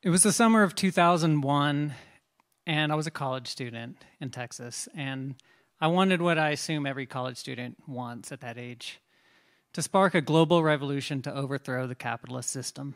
It was the summer of 2001, and I was a college student in Texas, and I wanted what I assume every college student wants at that age, to spark a global revolution to overthrow the capitalist system.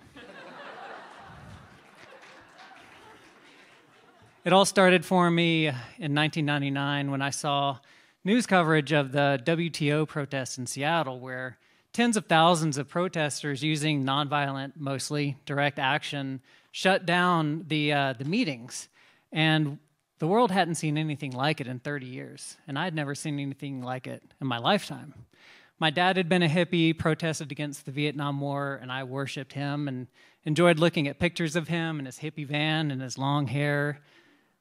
It all started for me in 1999 when I saw news coverage of the WTO protests in Seattle, where tens of thousands of protesters using nonviolent, mostly direct action, shut down the meetings. And the world hadn't seen anything like it in 30 years, and I'd never seen anything like it in my lifetime. My dad had been a hippie, protested against the Vietnam War, and I worshipped him and enjoyed looking at pictures of him in his hippie van and his long hair,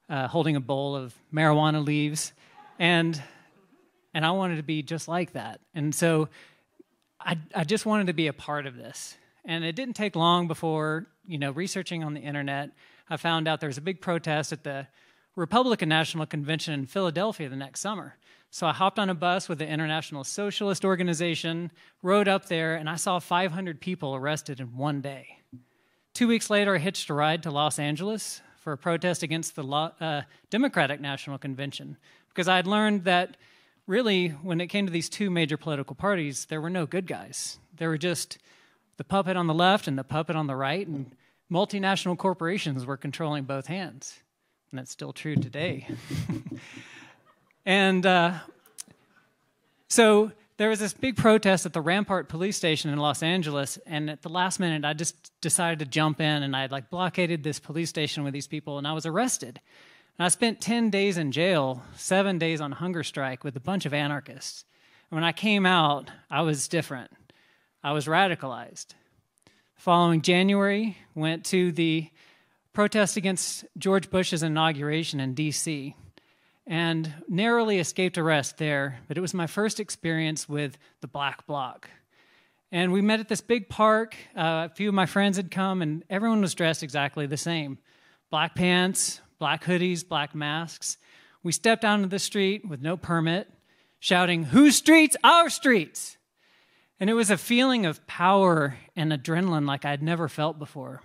holding a bowl of marijuana leaves. And I wanted to be just like that. And so I just wanted to be a part of this. And it didn't take long before, researching on the internet, I found out there was a big protest at the Republican National Convention in Philadelphia the next summer. So I hopped on a bus with the International Socialist Organization, rode up there, and I saw 500 people arrested in one day. 2 weeks later, I hitched a ride to Los Angeles for a protest against the Democratic National Convention, because I had learned that really, when it came to these two major political parties, there were no good guys. There were just the puppet on the left and the puppet on the right, and multinational corporations were controlling both hands. And that's still true today. And so there was this big protest at the Rampart police station in Los Angeles, and at the last minute, I just decided to jump in, and I had blockaded this police station with these people, and I was arrested. And I spent 10 days in jail, 7 days on hunger strike with a bunch of anarchists. And when I came out, I was different. I was radicalized. Following January, went to the protest against George Bush's inauguration in D.C., and narrowly escaped arrest there, but it was my first experience with the Black Bloc. And we met at this big park. A few of my friends had come, and everyone was dressed exactly the same. Black pants, black hoodies, black masks. We stepped out into the street with no permit, shouting, "Whose streets? Our streets!" And it was a feeling of power and adrenaline like I'd never felt before.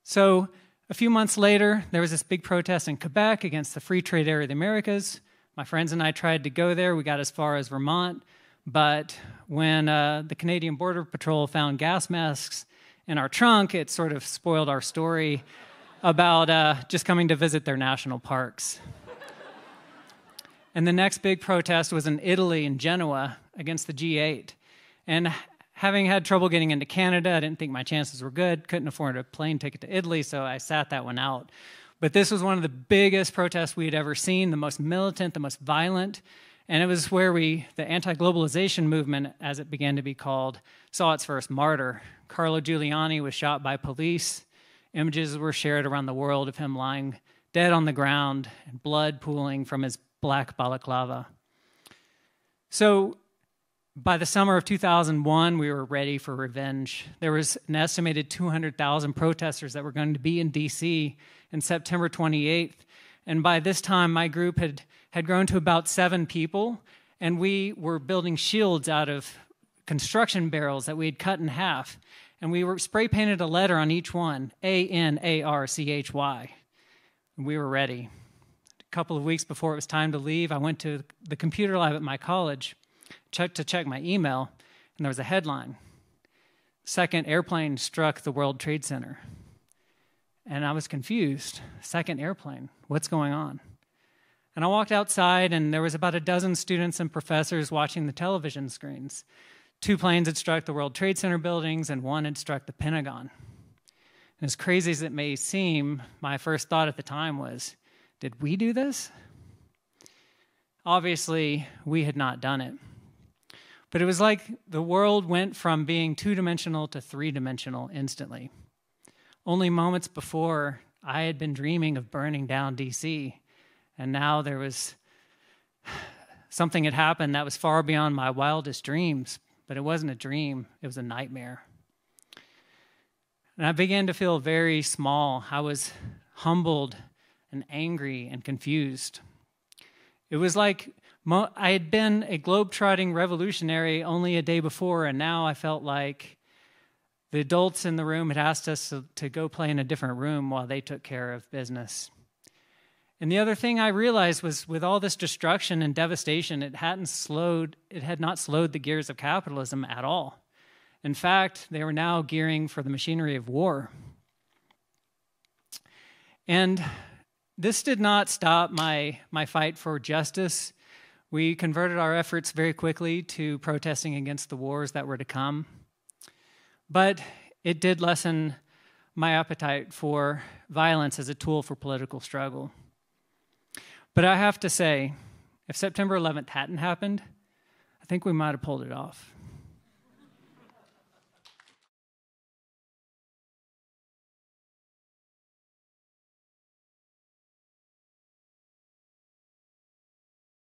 So a few months later, there was this big protest in Quebec against the free trade area of the Americas. My friends and I tried to go there. We got as far as Vermont. But when the Canadian Border Patrol found gas masks in our trunk, it sort of spoiled our story about just coming to visit their national parks. And the next big protest was in Italy, in Genoa, against the G8. And having had trouble getting into Canada, I didn't think my chances were good, couldn't afford a plane ticket to Italy, so I sat that one out. But this was one of the biggest protests we had ever seen, the most militant, the most violent, and it was where the anti-globalization movement, as it began to be called, saw its first martyr. Carlo Giuliani was shot by police. Images were shared around the world of him lying dead on the ground, and blood pooling from his black balaclava. So by the summer of 2001, we were ready for revenge. There was an estimated 200,000 protesters that were going to be in D.C. on September 28th. And by this time, my group had grown to about 7 people, and we were building shields out of construction barrels that we had cut in half. And we were spray painted a letter on each one, ANARCHY. And we were ready. A couple of weeks before it was time to leave, I went to the computer lab at my college to check my email, and there was a headline. Second airplane struck the World Trade Center. And I was confused. Second airplane, what's going on? And I walked outside, and there was about a dozen students and professors watching the television screens. 2 planes had struck the World Trade Center buildings, and 1 had struck the Pentagon. And as crazy as it may seem, my first thought at the time was, did we do this? Obviously, we had not done it. But it was like the world went from being 2-dimensional to 3-dimensional instantly. Only moments before, I had been dreaming of burning down D.C., and now there was something had happened that was far beyond my wildest dreams, but it wasn't a dream, it was a nightmare. And I began to feel very small. I was humbled and angry and confused. It was like I had been a globe-trotting revolutionary only a day before, and now I felt like The adults in the room had asked us to go play in a different room while they took care of business. And the other thing I realized was with all this destruction and devastation, it had not slowed the gears of capitalism at all. In fact, they were now gearing for the machinery of war. And this did not stop my fight for justice. We converted our efforts very quickly to protesting against the wars that were to come. But it did lessen my appetite for violence as a tool for political struggle. But I have to say, if September 11th hadn't happened, I think we might have pulled it off.